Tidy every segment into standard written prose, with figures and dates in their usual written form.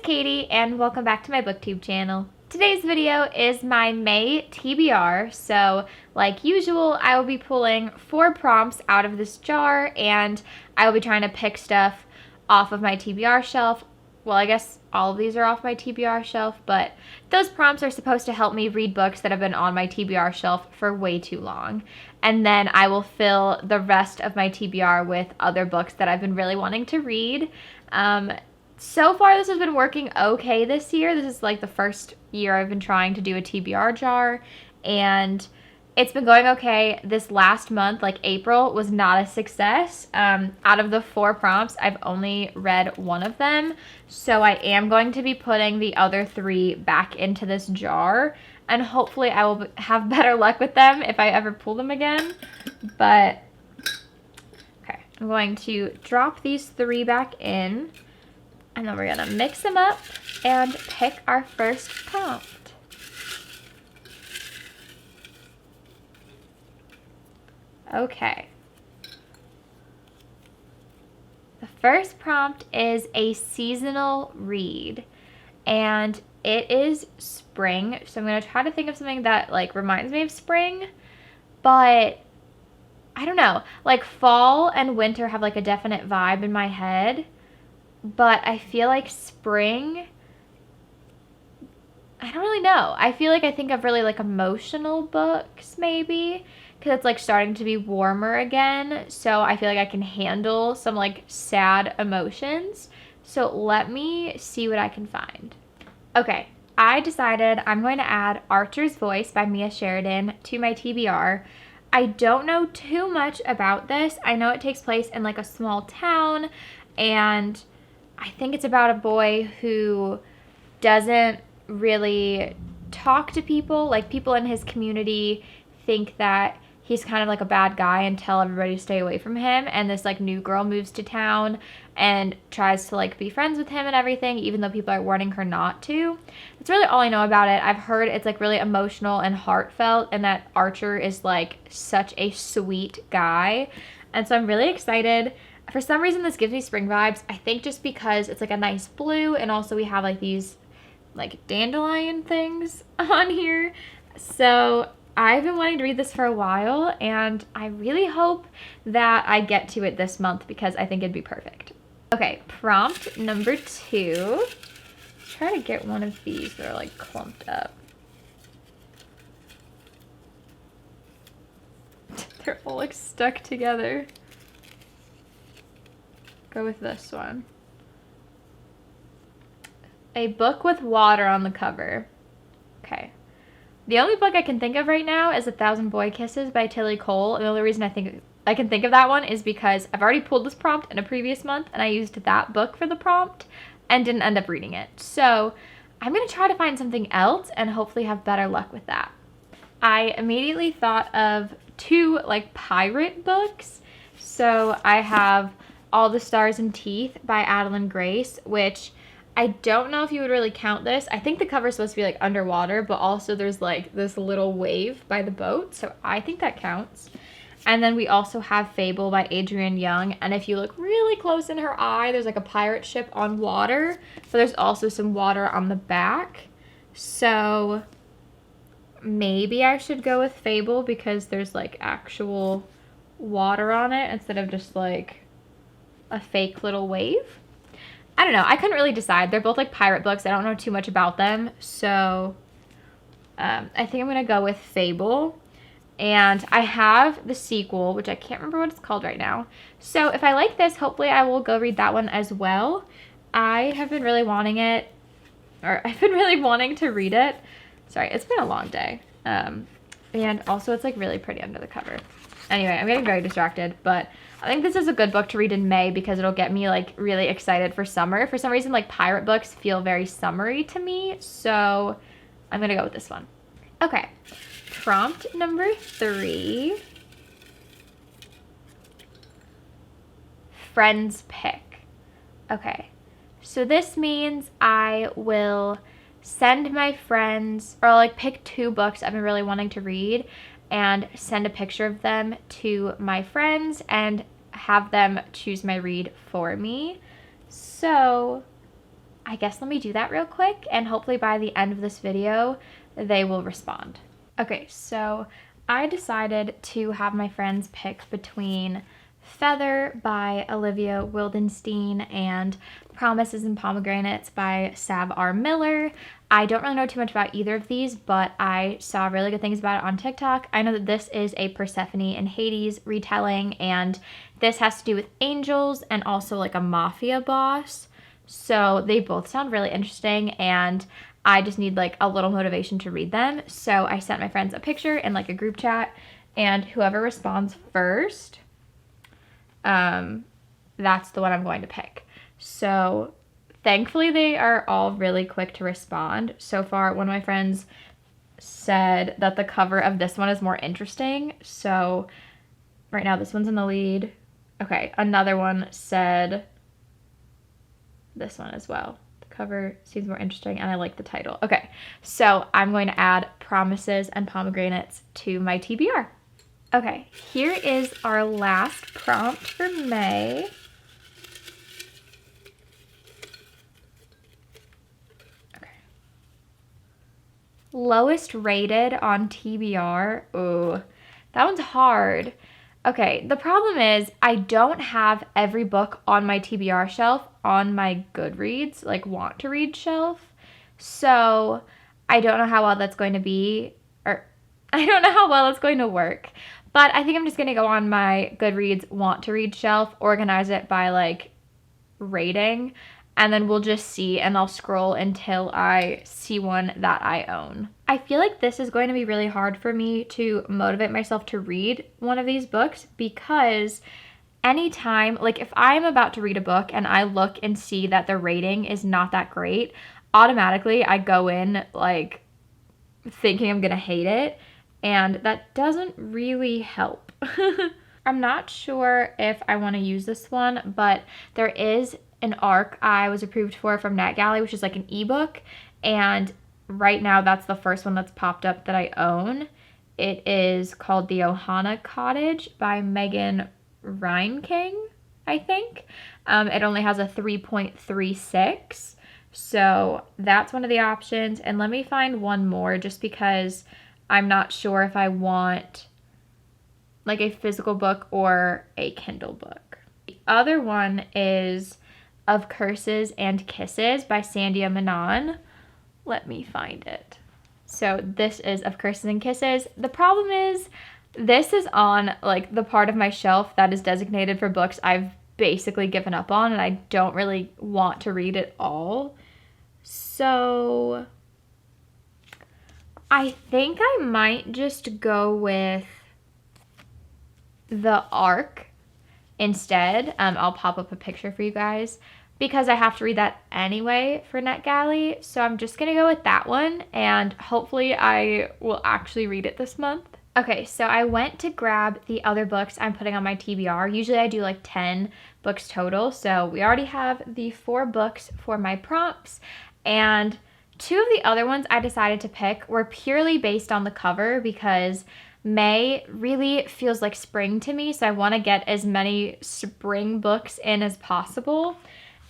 Katie and welcome back to my booktube channel. Today's video is my May TBR, so like usual I will be pulling 4 prompts out of this jar and I will be trying to pick stuff off of my TBR shelf. Well, I guess all of these are off my TBR shelf, but those prompts are supposed to help me read books that have been on my TBR shelf for way too long. And then I will fill the rest of my TBR with other books that I've been really wanting to read. So far this has been working okay this year. This is like the first year I've been trying to do a TBR jar and it's been going okay. This last month, like April, was not a success. Out of the 4 prompts, I've only read 1 of them. So I am going to be putting the other 3 back into this jar and hopefully I will have better luck with them if I ever pull them again. But, okay, I'm going to drop these 3 back in. And then we're gonna mix them up and pick our first prompt. Okay. The first prompt is a seasonal read. And it is spring. So I'm gonna try to think of something that like reminds me of spring. But I don't know. Like fall and winter have like a definite vibe in my head. But I feel like spring, I don't really know. I feel like I think of really like emotional books maybe because it's like starting to be warmer again. So I feel like I can handle some like sad emotions. So let me see what I can find. Okay, I decided I'm going to add Archer's Voice by Mia Sheridan to my TBR. I don't know too much about this. I know it takes place in like a small town and I think it's about a boy who doesn't really talk to people. Like people in his community think that he's kind of like a bad guy and tell everybody to stay away from him. And this like new girl moves to town and tries to like be friends with him and everything, even though people are warning her not to. That's really all I know about it. I've heard it's like really emotional and heartfelt and that Archer is like such a sweet guy. And so I'm really excited. For some reason, this gives me spring vibes. I think just because it's like a nice blue and also we have like these like dandelion things on here. So I've been wanting to read this for a while and I really hope that I get to it this month because I think it'd be perfect. Okay, prompt number 2. Try to get one of these that are like clumped up. They're all like stuck together. Go with this one. A book with water on the cover. Okay. The only book I can think of right now is 1,000 Boy Kisses by Tilly Cole. And the only reason I can think of that one is because I've already pulled this prompt in a previous month and I used that book for the prompt and didn't end up reading it. So I'm going to try to find something else and hopefully have better luck with that. I immediately thought of 2 like pirate books. So I have All the Stars and Teeth by Adeline Grace, which I don't know if you would really count this. I think the cover is supposed to be like underwater, but also there's like this little wave by the boat, so I think that counts. And then we also have Fable by Adrienne Young, and if you look really close in her eye, there's like a pirate ship on water, but there's also some water on the back. So maybe I should go with Fable because there's like actual water on it instead of just like a fake little wave. I don't know. I couldn't really decide. They're both like pirate books. I don't know too much about them. So I think I'm going to go with Fable. And I have the sequel, which I can't remember what it's called right now. So if I like this, hopefully I will go read that one as well. I have been really wanting it, or I've been really wanting to read it. Sorry, it's been a long day. And also it's like really pretty under the cover. Anyway, I'm getting very distracted, but I think this is a good book to read in May because it'll get me like really excited for summer. For some reason, like pirate books feel very summery to me, so I'm gonna go with this one. Okay, prompt number 3. Friends pick. Okay, so this means I will send my friends, or I'll like pick 2 books I've been really wanting to read and send a picture of them to my friends and have them choose my read for me. So I guess let me do that real quick, and hopefully by the end of this video, they will respond. Okay, so I decided to have my friends pick between Feather by Olivia Wildenstein and Promises and Pomegranates by Sav R. Miller. I don't really know too much about either of these, but I saw really good things about it on TikTok. I know that this is a Persephone and Hades retelling, and this has to do with angels and also like a mafia boss. So they both sound really interesting, and I just need like a little motivation to read them. So I sent my friends a picture in like a group chat, and whoever responds first, that's the one I'm going to pick. So thankfully they are all really quick to respond. So far, one of my friends said that the cover of this one is more interesting. So right now this one's in the lead. Okay, another one said this one as well. The cover seems more interesting and I like the title. Okay, so I'm going to add Promises and Pomegranates to my TBR. Okay, here is our last prompt for May. Okay. Lowest rated on TBR. Ooh, that one's hard. Okay, the problem is I don't have every book on my TBR shelf on my Goodreads, like want to read shelf. So I don't know how well that's going to be, or I don't know how well it's going to work. But I think I'm just going to go on my Goodreads want to read shelf, organize it by like rating, and then we'll just see, and I'll scroll until I see one that I own. I feel like this is going to be really hard for me to motivate myself to read one of these books, because anytime, like if I'm about to read a book and I look and see that the rating is not that great, automatically I go in like thinking I'm going to hate it. And that doesn't really help. I'm not sure if I want to use this one, but there is an ARC I was approved for from NetGalley, which is like an ebook. And right now that's the first one that's popped up that I own. It is called The Ohana Cottage by Megan Reinking, I think. It only has a 3.36. So that's one of the options. And let me find one more just because I'm not sure if I want like a physical book or a Kindle book. The other one is Of Curses and Kisses by Sandia Manon. Let me find it. So this is Of Curses and Kisses. The problem is this is on like the part of my shelf that is designated for books I've basically given up on, and I don't really want to read it all. So I think I might just go with the ARC instead. I'll pop up a picture for you guys because I have to read that anyway for NetGalley. So I'm just going to go with that one, and hopefully I will actually read it this month. Okay, so I went to grab the other books I'm putting on my TBR. Usually I do like 10 books total. So we already have the 4 books for my prompts, and 2 of the other ones I decided to pick were purely based on the cover because May really feels like spring to me, so I want to get as many spring books in as possible.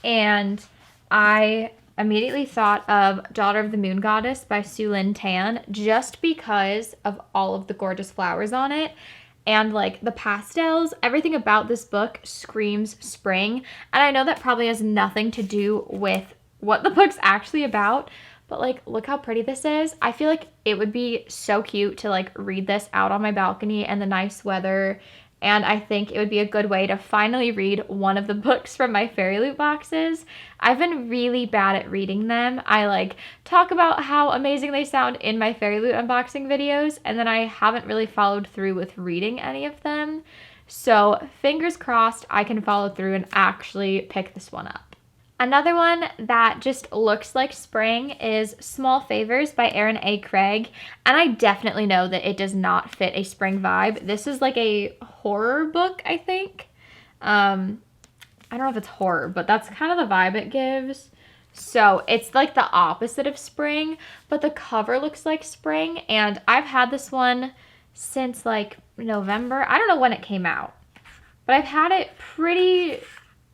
And I immediately thought of Daughter of the Moon Goddess by Su Lin Tan just because of all of the gorgeous flowers on it. And like the pastels, everything about this book screams spring. And I know that probably has nothing to do with what the book's actually about, but like, look how pretty this is. I feel like it would be so cute to like read this out on my balcony in the nice weather. And I think it would be a good way to finally read one of the books from my Fairy Loot boxes. I've been really bad at reading them. I like talk about how amazing they sound in my Fairy Loot unboxing videos, and then I haven't really followed through with reading any of them. So fingers crossed I can follow through and actually pick this one up. Another one that just looks like spring is Small Favors by Erin A. Craig, and I definitely know that it does not fit a spring vibe. This is like a horror book, I think. I don't know if it's horror, but that's kind of the vibe it gives. So it's like the opposite of spring, but the cover looks like spring, and I've had this one since like November. I don't know when it came out, but I've had it pretty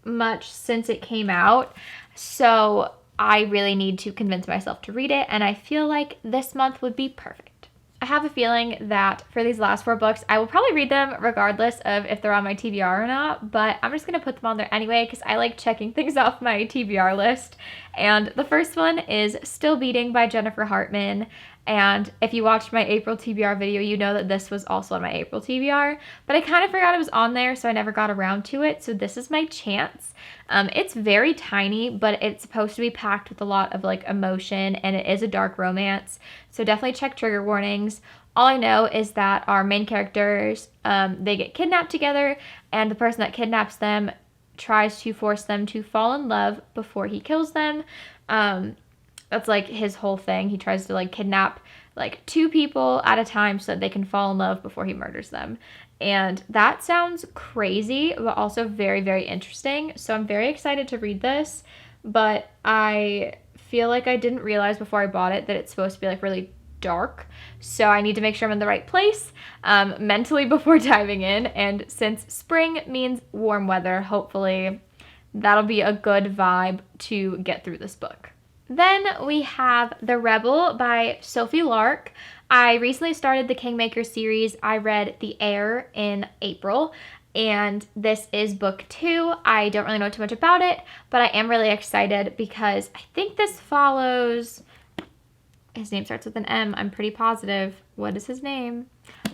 much since it came out. So I really need to convince myself to read it, and I feel like this month would be perfect. I have a feeling that for these last 4 books, I will probably read them regardless of if they're on my TBR or not, but I'm just going to put them on there anyway because I like checking things off my TBR list. And the first one is Still Beating by Jennifer Hartman. And if you watched my April TBR video, you know that this was also on my April TBR, but I kind of forgot it was on there, so I never got around to it, so this is my chance. It's very tiny, but it's supposed to be packed with a lot of like emotion, and it is a dark romance, so definitely check trigger warnings. All I know is that our main characters, they get kidnapped together, and the person that kidnaps them tries to force them to fall in love before he kills them. That's like his whole thing. He tries to like kidnap like 2 people at a time so that they can fall in love before he murders them. And that sounds crazy, but also very, very interesting. So I'm very excited to read this, but I feel like I didn't realize before I bought it that it's supposed to be like really dark. So I need to make sure I'm in the right place mentally before diving in. And since spring means warm weather, hopefully that'll be a good vibe to get through this book. Then we have The Rebel by Sophie Lark. I recently started the Kingmaker series. I read The Heir in April, and this is book 2. I don't really know too much about it, but I am really excited because I think this follows, his name starts with an M, I'm pretty positive. What is his name?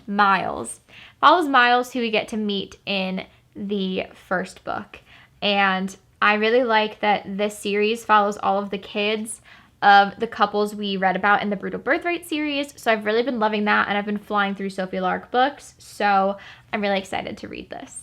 Miles. Follows Miles, who we get to meet in the first book. And I really like that this series follows all of the kids of the couples we read about in the Brutal Birthright series. So I've really been loving that, and I've been flying through Sophie Lark books. So I'm really excited to read this.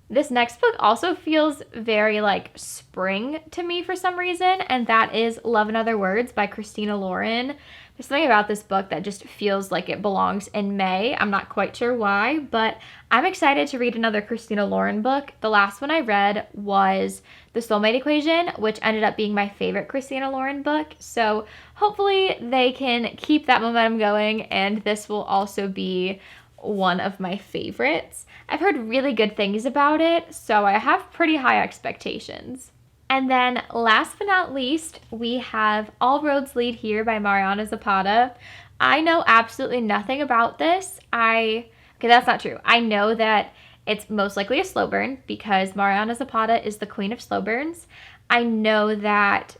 This next book also feels very like spring to me for some reason, and that is Love and Other Words by Christina Lauren. There's something about this book that just feels like it belongs in May. I'm not quite sure why, but I'm excited to read another Christina Lauren book. The last one I read was The Soulmate Equation, which ended up being my favorite Christina Lauren book. So hopefully they can keep that momentum going, and this will also be one of my favorites. I've heard really good things about it, so I have pretty high expectations. And then last but not least, we have All Roads Lead Here by Mariana Zapata. I know absolutely nothing about this. Okay, that's not true. I know that it's most likely a slow burn because Mariana Zapata is the queen of slow burns. I know that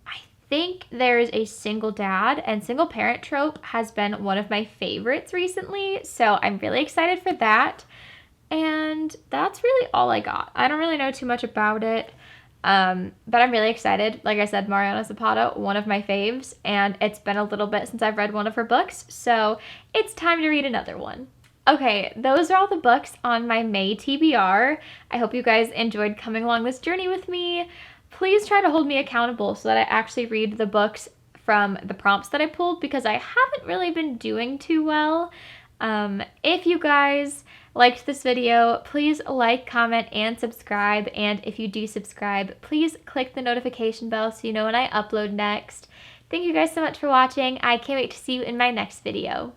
I think there is a single dad, and single parent trope has been one of my favorites recently, so I'm really excited for that. And that's really all I got. I don't really know too much about it. But I'm really excited. Like I said, Mariana Zapata, one of my faves, and it's been a little bit since I've read one of her books, so it's time to read another one. Okay, those are all the books on my May TBR. I hope you guys enjoyed coming along this journey with me. Please try to hold me accountable so that I actually read the books from the prompts that I pulled, because I haven't really been doing too well. If you guys liked this video, please like, comment, and subscribe. And if you do subscribe, please click the notification bell so you know when I upload next. Thank you guys so much for watching. I can't wait to see you in my next video.